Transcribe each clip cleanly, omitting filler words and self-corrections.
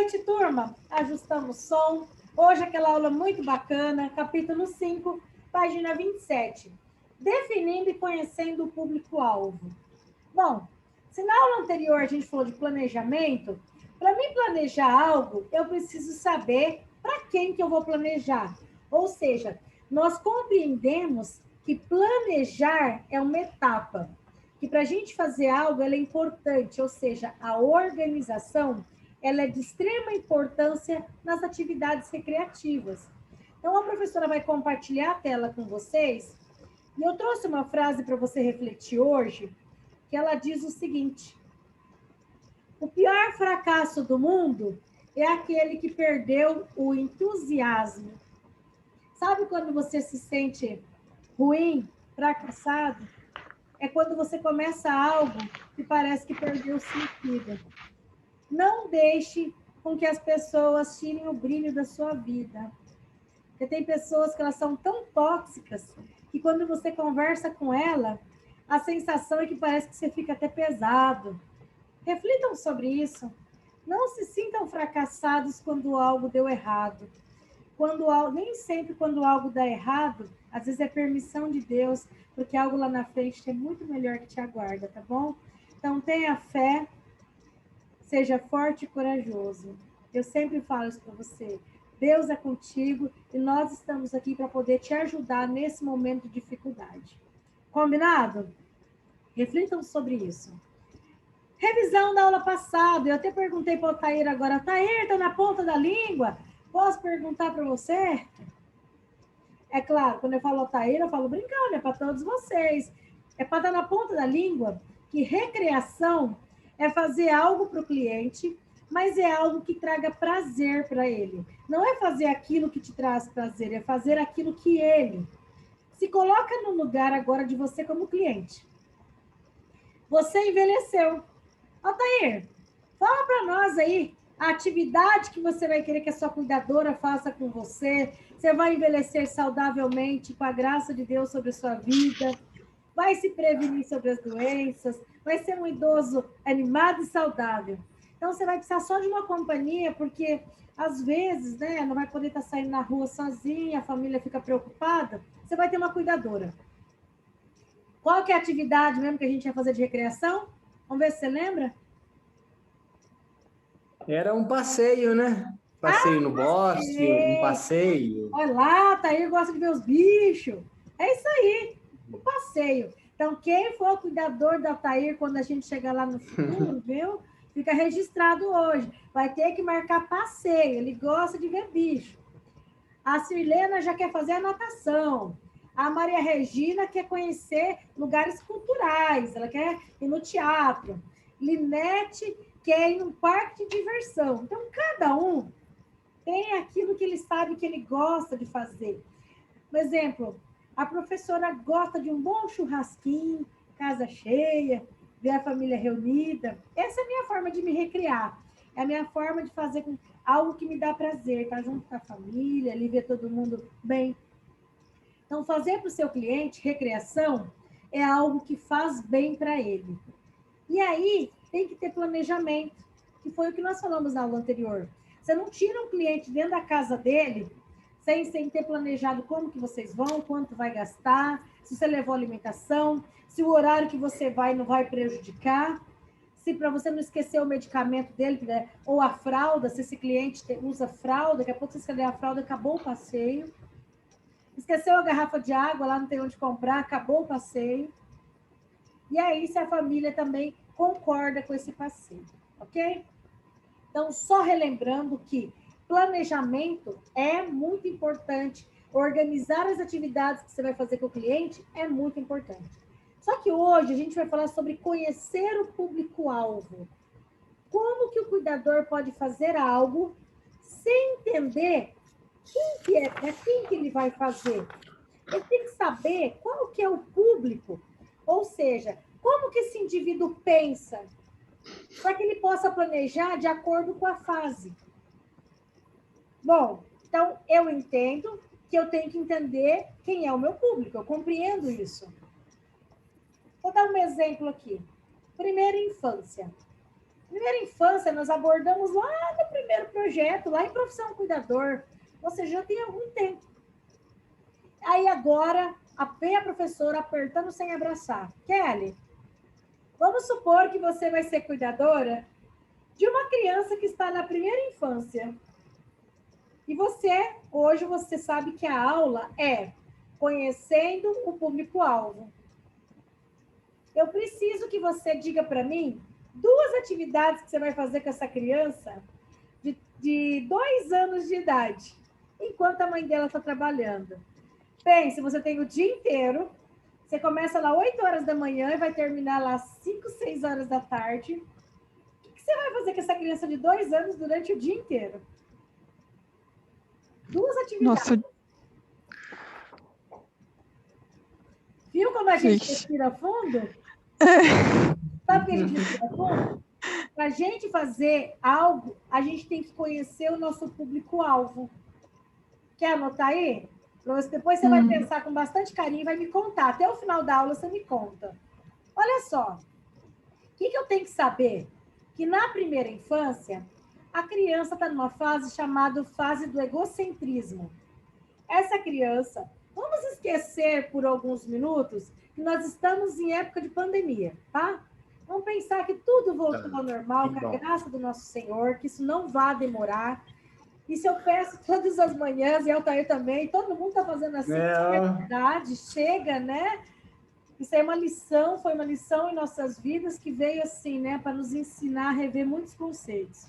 noite, turma. Ajustamos o som. Hoje aquela aula muito bacana, capítulo 5, página 27. Definindo e conhecendo o público-alvo. Bom, se na aula anterior a gente falou de planejamento, para mim planejar algo, eu preciso saber para quem que eu vou planejar. Ou seja, nós compreendemos que planejar é uma etapa, que para a gente fazer algo ela é importante, ou seja, a organização ela é de extrema importância nas atividades recreativas. Então, a professora vai compartilhar a tela com vocês, e eu trouxe uma frase para você refletir hoje, que ela diz o seguinte: o pior fracasso do mundo é aquele que perdeu o entusiasmo. Sabe quando você se sente ruim, fracassado? É quando você começa algo que parece que perdeu o sentido. Não deixe com que as pessoas tirem o brilho da sua vida. Porque tem pessoas que elas são tão tóxicas que quando você conversa com ela, a sensação é que parece que você fica até pesado. Reflitam sobre isso. Não se sintam fracassados quando algo deu errado. Nem sempre quando algo dá errado, às vezes é permissão de Deus, porque algo lá na frente é muito melhor que te aguarda, tá bom? Então tenha fé, seja forte e corajoso. Eu sempre falo isso para você. Deus é contigo e nós estamos aqui para poder te ajudar nesse momento de dificuldade. Combinado? Reflitam sobre isso. Revisão da aula passada. Eu até perguntei para o Tair agora. Tair, está na ponta da língua? Posso perguntar para você? É claro, quando eu falo Tair, eu falo brincando, é para todos vocês. É para estar na ponta da língua que recreação é fazer algo para o cliente, mas é algo que traga prazer para ele. Não é fazer aquilo que te traz prazer, é fazer aquilo que ele. Se coloca no lugar agora de você como cliente. Você envelheceu. Altair, fala para nós aí a atividade que você vai querer que a sua cuidadora faça com você. Você vai envelhecer saudavelmente com a graça de Deus sobre a sua vida. Vai se prevenir sobre as doenças. Vai ser um idoso animado e saudável. Então, você vai precisar só de uma companhia, porque às vezes, né, não vai poder estar saindo na rua sozinha, a família fica preocupada. Você vai ter uma cuidadora. Qual que é a atividade mesmo que a gente ia fazer de recreação? Vamos ver se você lembra. Era um passeio, né? Passeio no bosque, um passeio. Olha lá, Tair gosta de ver os bichos. É isso aí, o passeio. Então, quem for o cuidador da Tair quando a gente chegar lá no futuro, viu? Fica registrado hoje. Vai ter que marcar passeio. Ele gosta de ver bicho. A Sirlena já quer fazer a natação. A Maria Regina quer conhecer lugares culturais. Ela quer ir no teatro. Linete quer ir num parque de diversão. Então, cada um tem aquilo que ele sabe que ele gosta de fazer. Por exemplo, a professora gosta de um bom churrasquinho, casa cheia, ver a família reunida. Essa é a minha forma de me recriar. É a minha forma de fazer algo que me dá prazer, estar junto com a família, ali ver todo mundo bem. Então, fazer para o seu cliente recreação é algo que faz bem para ele. E aí, tem que ter planejamento, que foi o que nós falamos na aula anterior. Você não tira um cliente dentro da casa dele sem ter planejado como que vocês vão, quanto vai gastar, se você levou alimentação, se o horário que você vai não vai prejudicar, se para você não esquecer o medicamento dele, né? Ou a fralda, se esse cliente usa fralda, daqui a pouco você esqueceu a fralda, acabou o passeio. Esqueceu a garrafa de água, lá não tem onde comprar, acabou o passeio. E aí, se a família também concorda com esse passeio, ok? Então, só relembrando que planejamento é muito importante, organizar as atividades que você vai fazer com o cliente é muito importante. Só que hoje a gente vai falar sobre conhecer o público-alvo. Como que o cuidador pode fazer algo sem entender para quem que ele vai fazer? Ele tem que saber qual que é o público, ou seja, como que esse indivíduo pensa, para que ele possa planejar de acordo com a fase. Bom, então eu entendo que eu tenho que entender quem é o meu público, eu compreendo isso. Vou dar um exemplo aqui. Primeira infância. Primeira infância, nós abordamos lá no primeiro projeto, lá em Profissão Cuidador. Ou seja, já tem algum tempo. Aí agora, vem a professora apertando sem abraçar. Kelly, vamos supor que você vai ser cuidadora de uma criança que está na primeira infância. E hoje você sabe que a aula é conhecendo o público-alvo. Eu preciso que você diga para mim 2 atividades que você vai fazer com essa criança de 2 anos de idade, enquanto a mãe dela está trabalhando. Pense, você tem o dia inteiro, você começa lá 8 horas da manhã e vai terminar lá 5, 6 horas da tarde. O que você vai fazer com essa criança de 2 anos durante o dia inteiro? 2 atividades. Nossa. Viu como a gente respira fundo? Sabe que a gente respira fundo? Para a gente fazer algo, a gente tem que conhecer o nosso público-alvo. Quer anotar aí? Depois você vai pensar com bastante carinho e vai me contar. Até o final da aula você me conta. Olha só. O que eu tenho que saber? Que na primeira infância, a criança está numa fase chamada fase do egocentrismo. Essa criança, vamos esquecer por alguns minutos que nós estamos em época de pandemia, tá? Vamos pensar que tudo voltou ao normal, com a graça do nosso Senhor, que isso não vai demorar. Isso eu peço todas as manhãs, e Altair também, todo mundo está fazendo assim, é verdade, chega, né? Isso é uma lição, foi uma lição em nossas vidas que veio assim, né, para nos ensinar a rever muitos conceitos.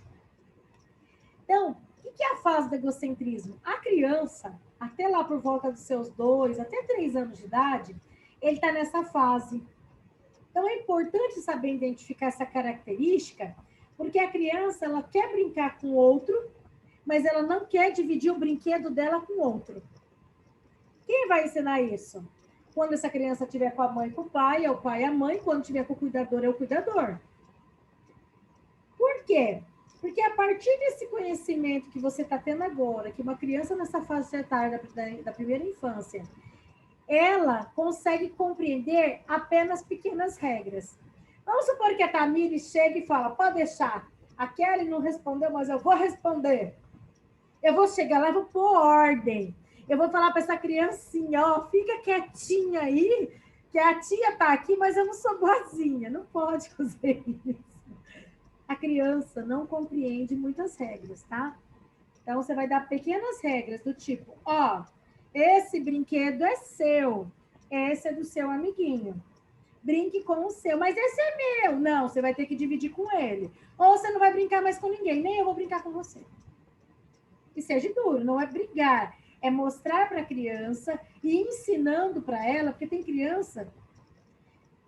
Então, o que é a fase do egocentrismo? A criança, até lá por volta dos seus 2, até 3 anos de idade, ele está nessa fase. Então, é importante saber identificar essa característica, porque a criança, ela quer brincar com o outro, mas ela não quer dividir o brinquedo dela com o outro. Quem vai ensinar isso? Quando essa criança estiver com a mãe e com o pai, é o pai e a mãe. Quando estiver com o cuidador, é o cuidador. Por quê? Porque a partir desse conhecimento que você está tendo agora, que uma criança nessa fase etária da primeira infância, ela consegue compreender apenas pequenas regras. Vamos supor que a Tamiri chega e fala, pode deixar, a Kelly não respondeu, mas eu vou responder. Eu vou chegar lá e vou pôr ordem. Eu vou falar para essa criancinha, ó, fica quietinha aí, que a tia está aqui, mas eu não sou boazinha. Não pode fazer isso. A criança não compreende muitas regras, tá? Então, você vai dar pequenas regras do tipo, ó, esse brinquedo é seu, esse é do seu amiguinho. Brinque com o seu, mas esse é meu. Não, você vai ter que dividir com ele. Ou você não vai brincar mais com ninguém, nem eu vou brincar com você. Que seja duro, não é brigar, é mostrar para a criança e ensinando para ela, porque tem criança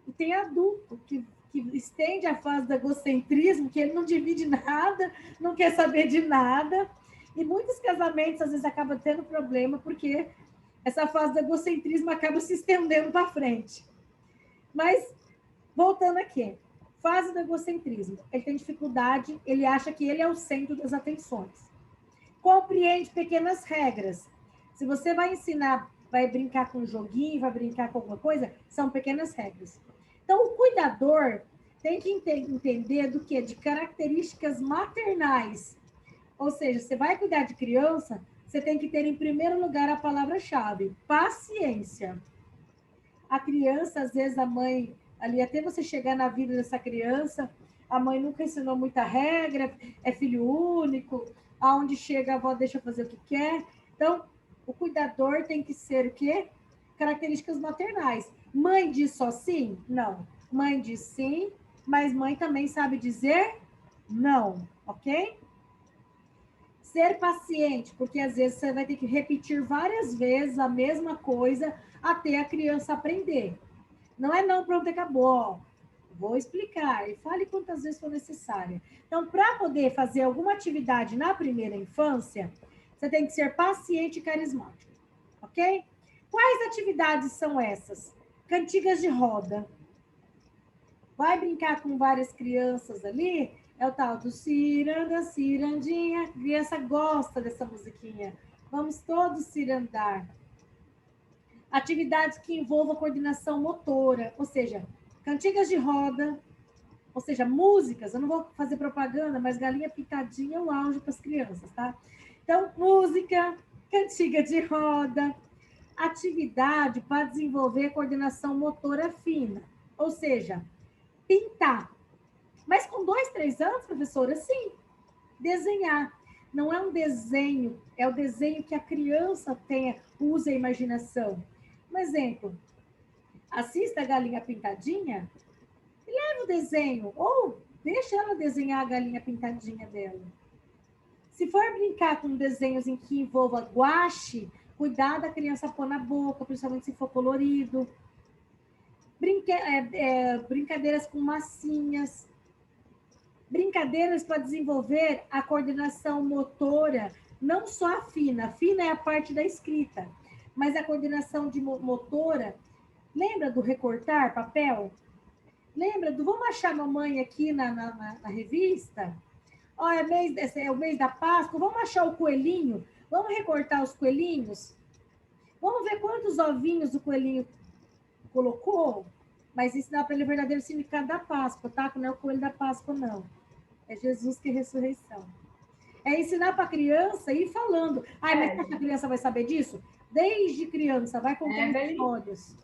e tem adulto que estende a fase do egocentrismo, que ele não divide nada, não quer saber de nada, e muitos casamentos às vezes acabam tendo problema, porque essa fase do egocentrismo acaba se estendendo para frente. Mas, voltando aqui, fase do egocentrismo, ele tem dificuldade, ele acha que ele é o centro das atenções. Compreende pequenas regras. Se você vai ensinar, vai brincar com um joguinho, vai brincar com alguma coisa, são pequenas regras. Então, o cuidador tem que entender do que? De características maternais. Ou seja, você vai cuidar de criança, você tem que ter, em primeiro lugar, a palavra-chave, paciência. A criança, às vezes, a mãe, ali, até você chegar na vida dessa criança, a mãe nunca ensinou muita regra, é filho único, aonde chega a avó deixa fazer o que quer. Então, o cuidador tem que ser o quê? Características maternais. Mãe diz só sim? Não. Mãe diz sim, mas mãe também sabe dizer não, ok? Ser paciente, porque às vezes você vai ter que repetir várias vezes a mesma coisa até a criança aprender. Não é não, pronto, acabou. Vou explicar e fale quantas vezes for necessária. Então, para poder fazer alguma atividade na primeira infância, você tem que ser paciente e carismático, ok? Quais atividades são essas? Cantigas de roda. Vai brincar com várias crianças ali, é o tal do ciranda, cirandinha. A criança gosta dessa musiquinha. Vamos todos cirandar. Atividades que envolvam coordenação motora, ou seja, cantigas de roda, Ou seja, músicas, eu não vou fazer propaganda, mas Galinha Pintadinha é o auge para as crianças, tá? Então, música, cantiga de roda, atividade para desenvolver coordenação motora fina, ou seja, pintar. Mas com 2, 3 anos, professora, sim, desenhar. Não é um desenho, é o desenho que a criança tenha, use a imaginação. Um exemplo, assista a Galinha Pintadinha, leva o desenho, ou deixa ela desenhar a galinha pintadinha dela. Se for brincar com desenhos em que envolva guache, cuidado da criança pôr na boca, principalmente se for colorido. Brincadeiras com massinhas. Brincadeiras para desenvolver a coordenação motora, não só a fina é a parte da escrita, mas a coordenação de motora. Lembra do recortar papel? Lembra do vamos achar mamãe aqui na revista? Ó, é o mês da Páscoa, vamos achar o coelhinho? Vamos recortar os coelhinhos? Vamos ver quantos ovinhos o coelhinho colocou? Mas ensinar para ele o verdadeiro significado da Páscoa, tá? Não é o coelho da Páscoa, não. É Jesus que é ressurreição. É ensinar para a criança e ir falando. Ai, mas a criança vai saber disso? Desde criança, vai contando histórias.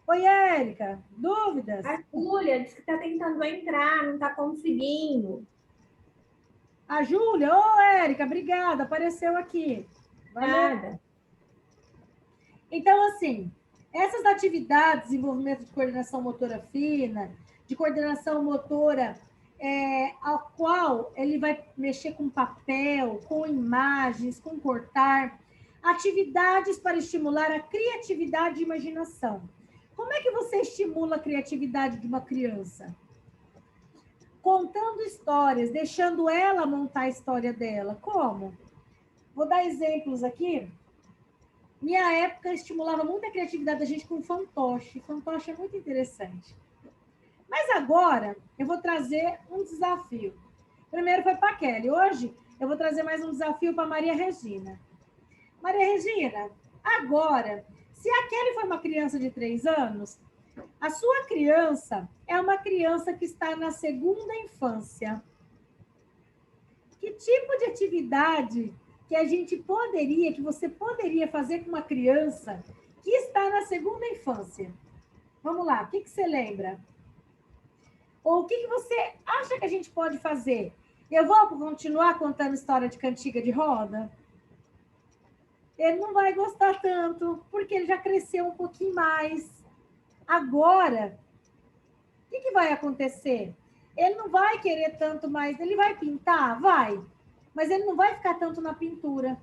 Oi, Érica, dúvidas? A Júlia disse que está tentando entrar, não está conseguindo. A Júlia, ô, Érica, obrigada, apareceu aqui. Nada. Então, assim, essas atividades, desenvolvimento de coordenação motora fina, de coordenação motora, ao qual ele vai mexer com papel, com imagens, com cortar, atividades para estimular a criatividade e imaginação. Como é que você estimula a criatividade de uma criança? Contando histórias, deixando ela montar a história dela. Como? Vou dar exemplos aqui. Minha época estimulava muito a criatividade da gente com fantoche. Fantoche é muito interessante. Mas agora eu vou trazer um desafio. Primeiro foi para a Kelly. Hoje eu vou trazer mais um desafio para Maria Regina. Maria Regina, agora, se a Kelly foi uma criança de 3 anos, a sua criança é uma criança que está na segunda infância. Que tipo de atividade que você poderia fazer com uma criança que está na segunda infância? Vamos lá, o que você lembra? Ou o que você acha que a gente pode fazer? Eu vou continuar contando história de cantiga de roda? Ele não vai gostar tanto, porque ele já cresceu um pouquinho mais. Agora, o que vai acontecer? Ele não vai querer tanto mais. Ele vai pintar? Vai. Mas ele não vai ficar tanto na pintura.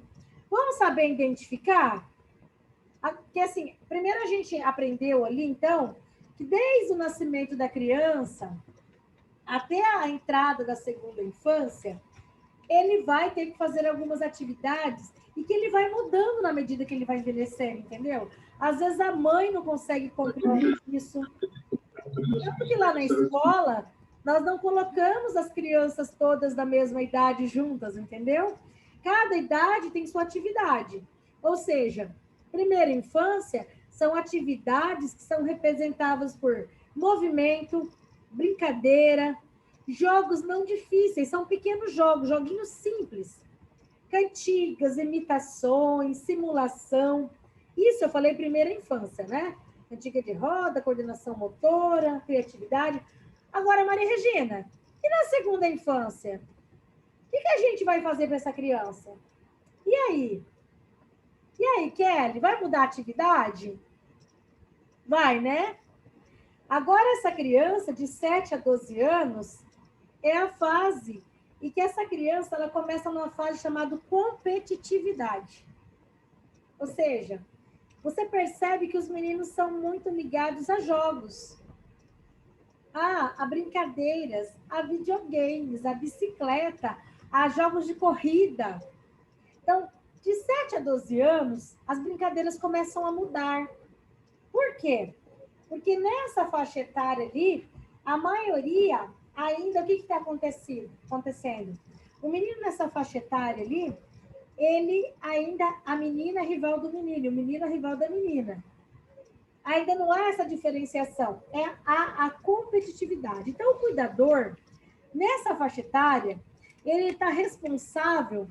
Vamos saber identificar? Porque, assim, primeiro a gente aprendeu ali, então, que desde o nascimento da criança até a entrada da segunda infância, ele vai ter que fazer algumas atividades e que ele vai mudando na medida que ele vai envelhecendo, entendeu? Às vezes a mãe não consegue compreender isso. Tanto que lá na escola, nós não colocamos as crianças todas da mesma idade juntas, entendeu? Cada idade tem sua atividade. Ou seja, primeira infância são atividades que são representadas por movimento, brincadeira, jogos não difíceis, são pequenos jogos, joguinhos simples. Cantigas, imitações, simulação. Isso eu falei primeira infância, né? Cantiga de roda, coordenação motora, criatividade. Agora, Maria Regina, e na segunda infância? O que a gente vai fazer para essa criança? E aí? E aí, Kelly, vai mudar a atividade? Vai, né? Agora, essa criança de 7 a 12 anos é a fase em que essa criança ela começa numa fase chamada competitividade. Ou seja, você percebe que os meninos são muito ligados a jogos, a brincadeiras, a videogames, a bicicleta, a jogos de corrida. Então, de 7 a 12 anos, as brincadeiras começam a mudar. Por quê? Porque nessa faixa etária ali, a maioria ainda, o que está acontecendo? O menino nessa faixa etária ali, ele ainda, a menina é rival do menino, o menino é rival da menina. Ainda não há essa diferenciação, é a competitividade. Então, o cuidador, nessa faixa etária, ele está responsável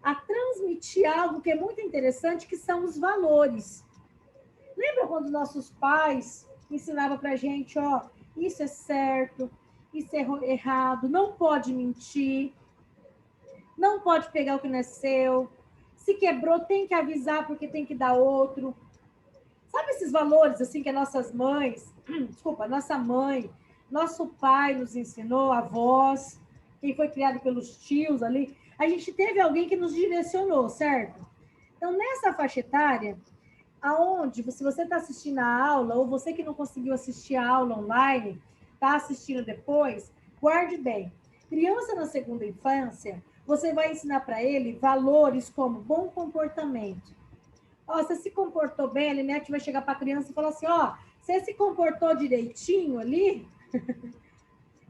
a transmitir algo que é muito interessante, que são os valores. Lembra quando nossos pais ensinavam para a gente, ó, isso é certo, isso é errado, não pode mentir, não pode pegar o que não é seu, se quebrou tem que avisar porque tem que dar outro. Sabe esses valores assim que as nossas mães, desculpa, nossa mãe, nosso pai nos ensinou, avós, quem foi criado pelos tios ali, a gente teve alguém que nos direcionou, certo? Então, nessa faixa etária, aonde, se você está assistindo a aula, ou você que não conseguiu assistir a aula online, está assistindo depois, guarde bem. Criança na segunda infância, você vai ensinar para ele valores como bom comportamento. Ó, você se comportou bem, a Linete vai chegar para a criança e falar assim, ó, você se comportou direitinho ali,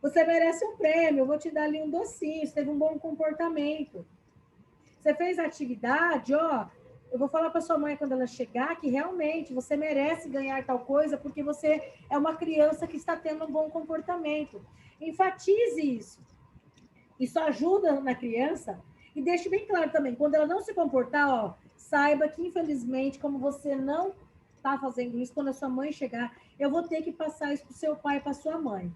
você merece um prêmio, eu vou te dar ali um docinho, você teve um bom comportamento. Você fez a atividade, ó, eu vou falar para sua mãe quando ela chegar que realmente você merece ganhar tal coisa porque você é uma criança que está tendo um bom comportamento. Enfatize isso. Isso ajuda na criança e deixe bem claro também, quando ela não se comportar, ó, saiba que infelizmente, como você não está fazendo isso, quando a sua mãe chegar, eu vou ter que passar isso para o seu pai e para sua mãe.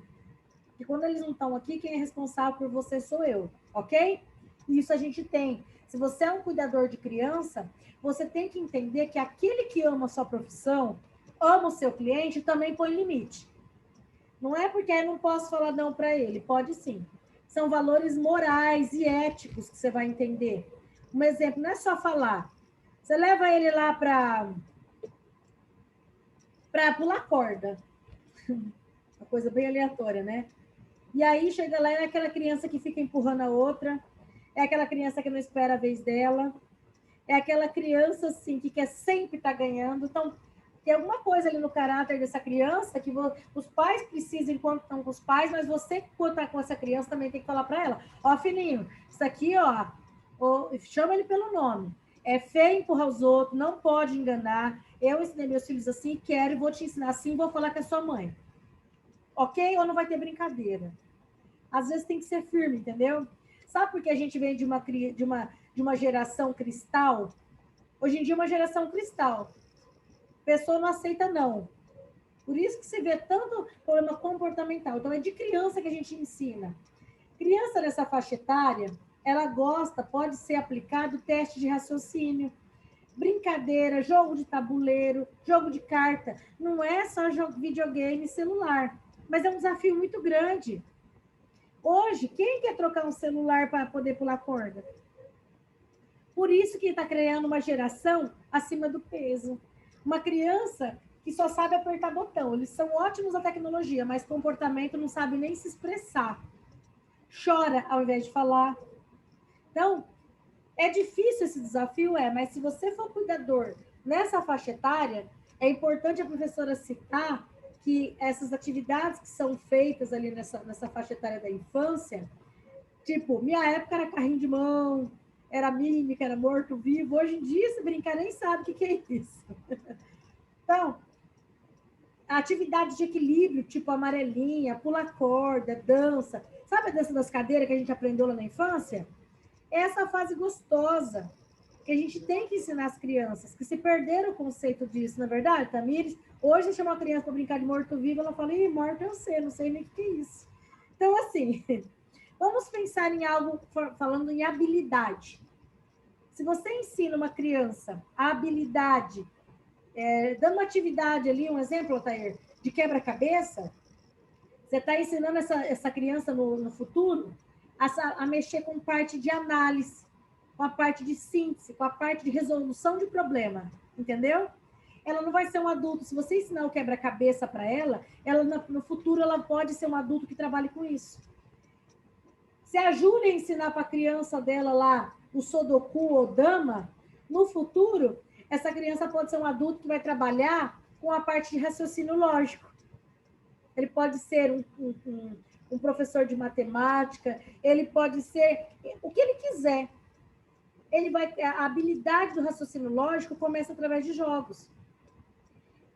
E quando eles não estão aqui, quem é responsável por você sou eu, ok? Isso a gente tem. Se você é um cuidador de criança, você tem que entender que aquele que ama a sua profissão, ama o seu cliente, também põe limite. Não é porque eu não posso falar não para ele, pode sim. São valores morais e éticos que você vai entender. Um exemplo, não é só falar. Você leva ele lá para pular corda. Uma coisa bem aleatória, né? E aí chega lá, é aquela criança que fica empurrando a outra, é aquela criança que não espera a vez dela, é aquela criança, assim, que quer sempre estar ganhando. Então, tem alguma coisa ali no caráter dessa criança que os pais precisam enquanto estão com os pais, mas você, quando está com essa criança, também tem que falar para ela, ó, filhinho, isso aqui, ó, chama ele pelo nome. É feio empurrar os outros, não pode enganar. Eu ensinei meus filhos assim, quero e vou te ensinar assim, vou falar com a sua mãe. Ok? Ou não vai ter brincadeira. Às vezes tem que ser firme, entendeu? Sabe por que a gente vem de uma geração cristal? Hoje em dia é uma geração cristal. A pessoa não aceita não. Por isso que se vê tanto problema comportamental. Então é de criança que a gente ensina. Criança nessa faixa etária, ela gosta, pode ser aplicado teste de raciocínio, brincadeira, jogo de tabuleiro, jogo de carta. Não é só videogame celular, mas é um desafio muito grande. Hoje, quem quer trocar um celular para poder pular corda? Por isso que está criando uma geração acima do peso. Uma criança que só sabe apertar botão. Eles são ótimos na tecnologia, mas comportamento não sabe nem se expressar. Chora ao invés de falar. Então, é difícil esse desafio, mas se você for cuidador nessa faixa etária, é importante a professora citar que essas atividades que são feitas ali nessa faixa etária da infância, tipo, minha época era carrinho de mão, era mímica, era morto-vivo. Hoje em dia, se brincar, nem sabe o que é isso. Então, atividades de equilíbrio, tipo amarelinha, pula corda, dança. Sabe a dança das cadeiras que a gente aprendeu lá na infância? Essa fase gostosa que a gente tem que ensinar as crianças, que se perderam o conceito disso, na verdade, Tamires? Hoje, você chama uma criança para brincar de morto-vivo, ela fala, morto eu sei, não sei nem o que é isso. Então, assim, vamos pensar em algo, falando em habilidade. Se você ensina uma criança a habilidade, dando uma atividade ali, um exemplo, Otair, de quebra-cabeça, você está ensinando essa criança no futuro a mexer com parte de análise, com a parte de síntese, com a parte de resolução de problema, entendeu? Ela não vai ser um adulto. Se você ensinar o quebra-cabeça para ela no futuro ela pode ser um adulto que trabalhe com isso. Se a Júlia ensinar para a criança dela lá o Sudoku ou Dama, no futuro, essa criança pode ser um adulto que vai trabalhar com a parte de raciocínio lógico. Ele pode ser um professor de matemática, ele pode ser o que ele quiser. A habilidade do raciocínio lógico começa através de jogos.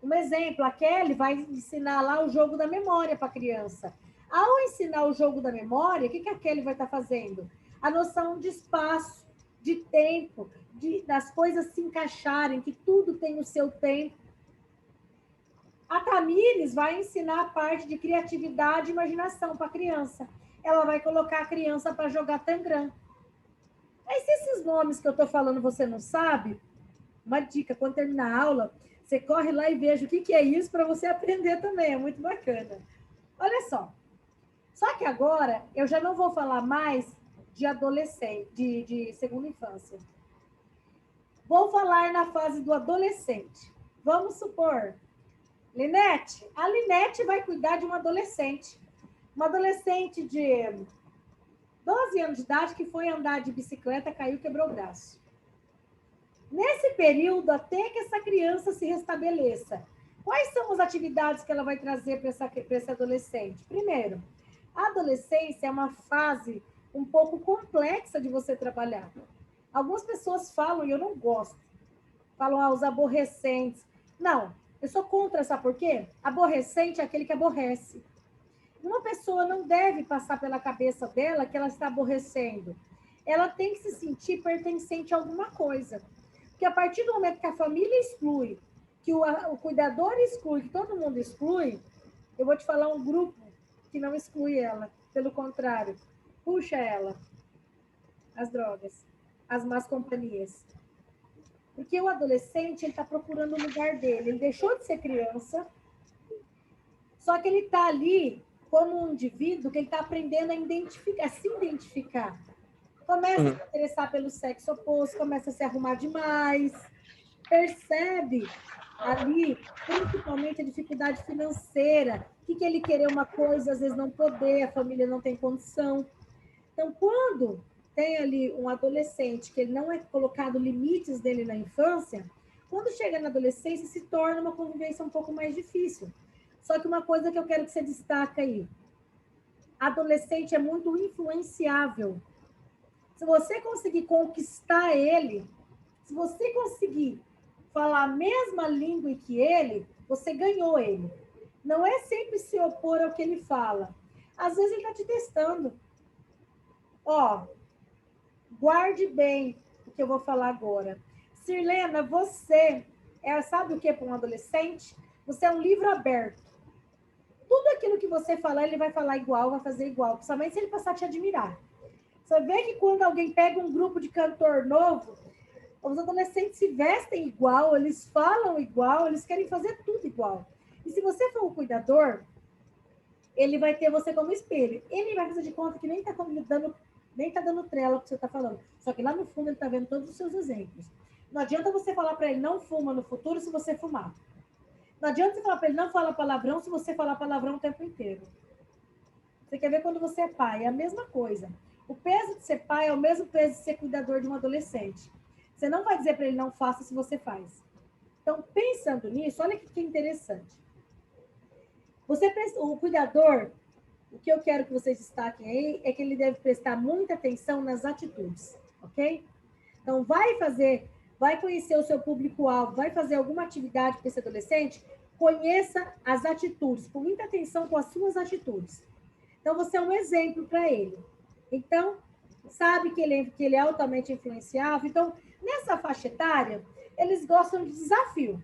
Um exemplo, a Kelly vai ensinar lá o jogo da memória para a criança. Ao ensinar o jogo da memória, o que a Kelly vai estar fazendo? A noção de espaço, de tempo, das coisas se encaixarem, que tudo tem o seu tempo. A Tamires vai ensinar a parte de criatividade e imaginação para a criança. Ela vai colocar a criança para jogar Tangram. Aí, se esses nomes que eu estou falando você não sabe, uma dica, quando terminar a aula, você corre lá e veja o que é isso para você aprender também, é muito bacana. Olha só. Só que agora eu já não vou falar mais de adolescente, de segunda infância. Vou falar na fase do adolescente. Vamos supor, Linete, a Linete vai cuidar de um adolescente. Uma adolescente de 12 anos de idade que foi andar de bicicleta, caiu, quebrou o braço. Nesse período, até que essa criança se restabeleça, quais são as atividades que ela vai trazer para esse adolescente? Primeiro, a adolescência é uma fase um pouco complexa de você trabalhar. Algumas pessoas falam, e eu não gosto, falam os aborrecentes. Não, eu sou contra, sabe por quê? Aborrecente é aquele que aborrece. Uma pessoa não deve passar pela cabeça dela que ela está aborrecendo. Ela tem que se sentir pertencente a alguma coisa. Porque a partir do momento que a família exclui, que o cuidador exclui, que todo mundo exclui, eu vou te falar um grupo que não exclui ela. Pelo contrário, puxa ela. As drogas, as más companhias. Porque o adolescente, ele está procurando o lugar dele. Ele deixou de ser criança, só que ele está ali como um indivíduo que ele está aprendendo a se identificar. Começa a se interessar pelo sexo oposto, começa a se arrumar demais, percebe ali, principalmente, a dificuldade financeira, que ele querer uma coisa, às vezes não poder, a família não tem condição. Então, quando tem ali um adolescente que ele não é colocado limites dele na infância, quando chega na adolescência, se torna uma convivência um pouco mais difícil. Só que uma coisa que eu quero que você destaque aí, adolescente é muito influenciável. Se você conseguir conquistar ele, se você conseguir falar a mesma língua que ele, você ganhou ele. Não é sempre se opor ao que ele fala. Às vezes ele está te testando. Ó, guarde bem o que eu vou falar agora. Sirlena, você sabe o que é para um adolescente? Você é um livro aberto. Tudo aquilo que você falar, ele vai falar igual, vai fazer igual. Principalmente se ele passar a te admirar. Você vê que quando alguém pega um grupo de cantor novo, os adolescentes se vestem igual, eles falam igual, eles querem fazer tudo igual. E se você for um cuidador, ele vai ter você como espelho. Ele vai fazer de conta que nem tá dando trela que você está falando. Só que lá no fundo ele está vendo todos os seus exemplos. Não adianta você falar para ele não fuma no futuro se você fumar. Não adianta você falar para ele não fala palavrão se você falar palavrão o tempo inteiro. Você quer ver quando você é pai, é a mesma coisa. O peso de ser pai é o mesmo peso de ser cuidador de um adolescente. Você não vai dizer para ele não faça se você faz. Então, pensando nisso, olha que interessante. O cuidador, o que eu quero que vocês destaquem aí é que ele deve prestar muita atenção nas atitudes, ok? Então, vai conhecer o seu público-alvo, vai fazer alguma atividade para esse adolescente, conheça as atitudes, com muita atenção com as suas atitudes. Então, você é um exemplo para ele. Então, sabe que ele é altamente influenciável. Então, nessa faixa etária, eles gostam de desafio.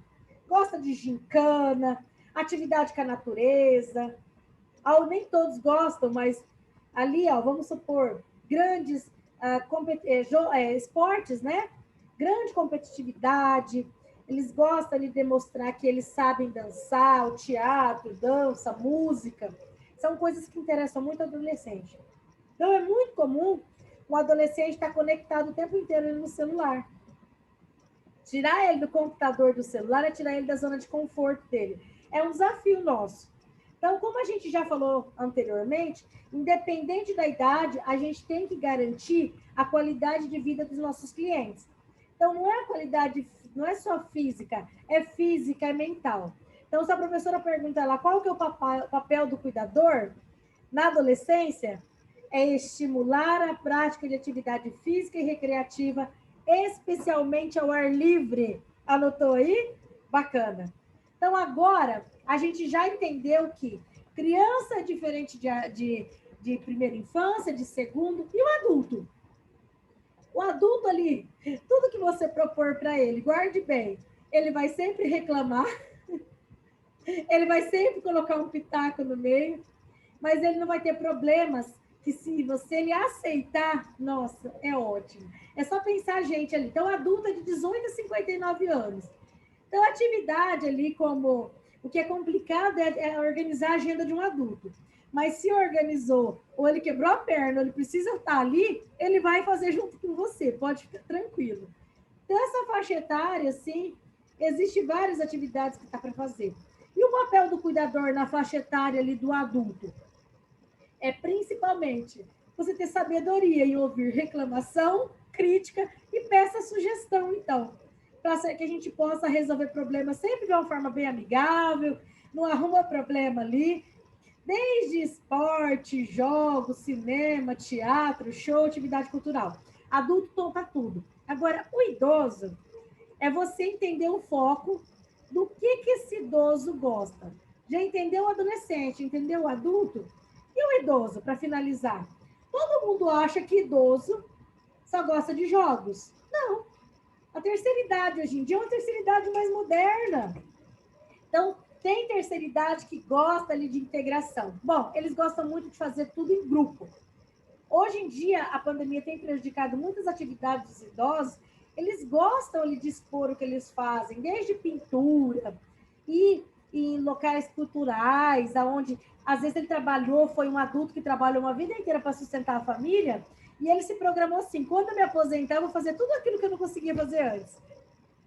Gostam de gincana, atividade com a natureza. Nem todos gostam, mas ali, vamos supor, grandes esportes, né? Grande competitividade. Eles gostam de demonstrar que eles sabem dançar, o teatro, dança, música. São coisas que interessam muito ao adolescente. Então, é muito comum um adolescente estar conectado o tempo inteiro no celular. Tirar ele do computador, do celular, é tirar ele da zona de conforto dele. É um desafio nosso. Então, como a gente já falou anteriormente, independente da idade, a gente tem que garantir a qualidade de vida dos nossos clientes. Então, não é só física, é mental. Então, se a professora pergunta lá qual que é o papel do cuidador na adolescência, é estimular a prática de atividade física e recreativa, especialmente ao ar livre. Anotou aí? Bacana. Então, agora, a gente já entendeu que criança é diferente de primeira infância, de segundo, e o adulto? O adulto ali, tudo que você propor para ele, guarde bem, ele vai sempre reclamar, ele vai sempre colocar um pitaco no meio, mas ele não vai ter problemas que se você ele aceitar, nossa, é ótimo. É só pensar, gente, ali. Então, adulto é de 18 a 59 anos. Então, a atividade ali, como o que é complicado é organizar a agenda de um adulto. Mas se organizou, ou ele quebrou a perna, ou ele precisa estar ali, ele vai fazer junto com você, pode ficar tranquilo. Então, essa faixa etária, assim, existe várias atividades que dá para fazer. E o papel do cuidador na faixa etária ali do adulto? É principalmente você ter sabedoria em ouvir reclamação, crítica e peça sugestão, então, para que a gente possa resolver problemas sempre de uma forma bem amigável, não arruma problema ali, desde esporte, jogos, cinema, teatro, show, atividade cultural. Adulto toca tudo. Agora, o idoso é você entender o foco do que esse idoso gosta. Já entendeu o adolescente, entendeu o adulto? E o idoso, para finalizar? Todo mundo acha que idoso só gosta de jogos. Não. A terceira idade hoje em dia é uma terceira idade mais moderna. Então, tem terceira idade que gosta ali de integração. Bom, eles gostam muito de fazer tudo em grupo. Hoje em dia, a pandemia tem prejudicado muitas atividades dos idosos. Eles gostam ali de expor o que eles fazem, desde pintura e em locais culturais, aonde às vezes ele trabalhou, foi um adulto que trabalhou uma vida inteira para sustentar a família, e ele se programou assim: quando eu me aposentar, eu vou fazer tudo aquilo que eu não conseguia fazer antes.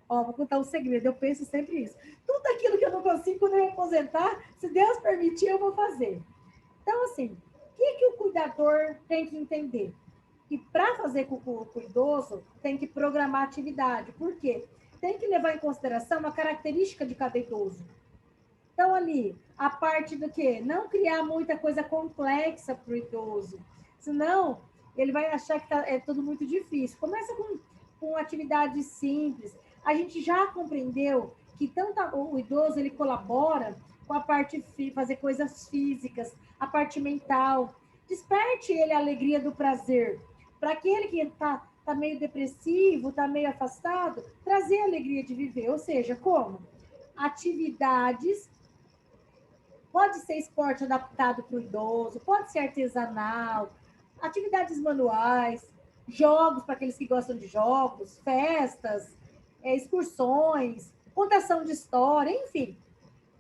Ó, vou contar um segredo, eu penso sempre isso. Tudo aquilo que eu não consigo, quando eu me aposentar, se Deus permitir, eu vou fazer. Então, assim, o que o cuidador tem que entender? Que para fazer com o idoso, tem que programar a atividade. Por quê? Tem que levar em consideração uma característica de cada idoso. Então, ali, a parte do quê? Não criar muita coisa complexa para o idoso. Senão, ele vai achar que é tudo muito difícil. Começa com atividades simples. A gente já compreendeu que tanto o idoso, ele colabora com a parte fazer coisas físicas, a parte mental. Desperte ele a alegria do prazer. Para aquele que está meio depressivo, está meio afastado, trazer a alegria de viver. Ou seja, como? Atividades. Pode ser esporte adaptado para o idoso, pode ser artesanal, atividades manuais, jogos para aqueles que gostam de jogos, festas, excursões, contação de história, enfim.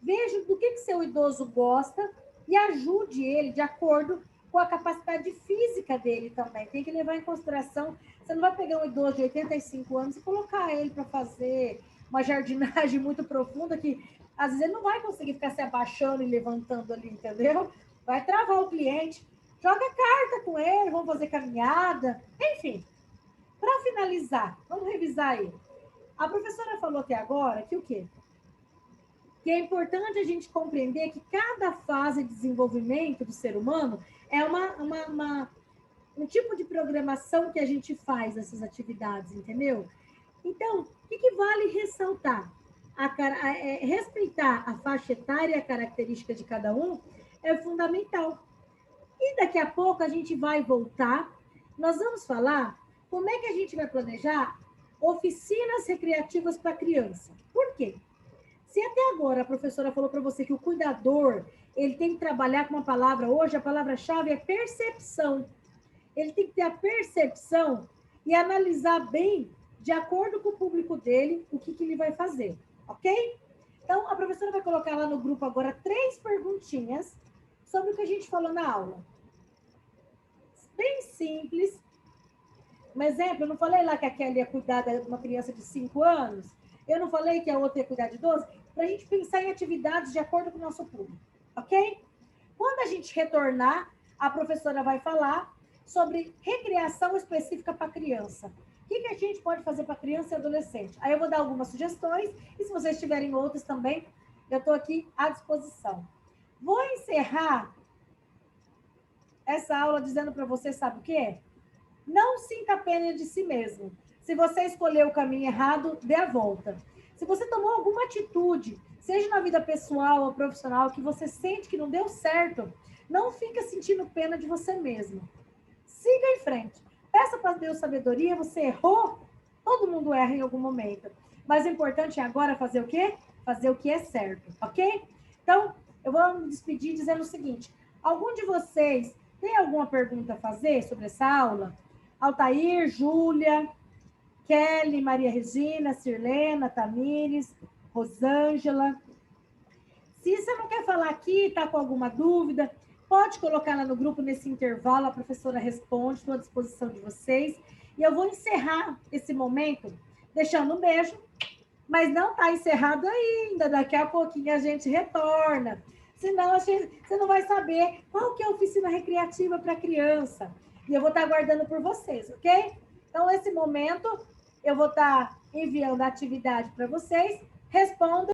Veja do que seu idoso gosta e ajude ele de acordo com a capacidade física dele também. Tem que levar em consideração, você não vai pegar um idoso de 85 anos e colocar ele para fazer uma jardinagem muito profunda que às vezes ele não vai conseguir ficar se abaixando e levantando ali, entendeu? Vai travar o cliente. Joga carta com ele, vamos fazer caminhada, enfim. Para finalizar, vamos revisar aí. A professora falou até agora que o quê? Que é importante a gente compreender que cada fase de desenvolvimento do ser humano é um tipo de programação que a gente faz nessas atividades, entendeu? Então, o que vale ressaltar? Respeitar a faixa etária e a característica de cada um é fundamental. E daqui a pouco a gente vai voltar, nós vamos falar como é que a gente vai planejar oficinas recreativas para criança. Por quê? Se até agora a professora falou para você que o cuidador, ele tem que trabalhar com uma palavra, hoje a palavra-chave é percepção. Ele tem que ter a percepção e analisar bem, de acordo com o público dele, o que ele vai fazer, ok? Então, a professora vai colocar lá no grupo agora 3 perguntinhas sobre o que a gente falou na aula. Bem simples. Um exemplo, eu não falei lá que a Kelly ia cuidar de uma criança de 5 anos? Eu não falei que a outra ia cuidar de 12? Para a gente pensar em atividades de acordo com o nosso público, ok? Quando a gente retornar, a professora vai falar sobre recreação específica para criança. O que a gente pode fazer para criança e adolescente? Aí eu vou dar algumas sugestões, e se vocês tiverem outras também, eu estou aqui à disposição. Vou encerrar essa aula dizendo para você, sabe o quê? Não sinta pena de si mesmo. Se você escolheu o caminho errado, dê a volta. Se você tomou alguma atitude, seja na vida pessoal ou profissional, que você sente que não deu certo, não fica sentindo pena de você mesmo. Siga em frente. Peça para Deus sabedoria, você errou, todo mundo erra em algum momento. Mas o importante é agora fazer o quê? Fazer o que é certo, ok? Então, eu vou me despedir dizendo o seguinte, algum de vocês tem alguma pergunta a fazer sobre essa aula? Altair, Júlia, Kelly, Maria Regina, Sirlena, Tamires, Rosângela. Se você não quer falar aqui, está com alguma dúvida, pode colocar lá no grupo nesse intervalo, a professora responde, estou à disposição de vocês. E eu vou encerrar esse momento deixando um beijo, mas não está encerrado ainda, daqui a pouquinho a gente retorna. Senão você não vai saber qual que é a oficina recreativa para criança. E eu vou estar aguardando por vocês, ok? Então, nesse momento, eu vou estar enviando a atividade para vocês. Respondam.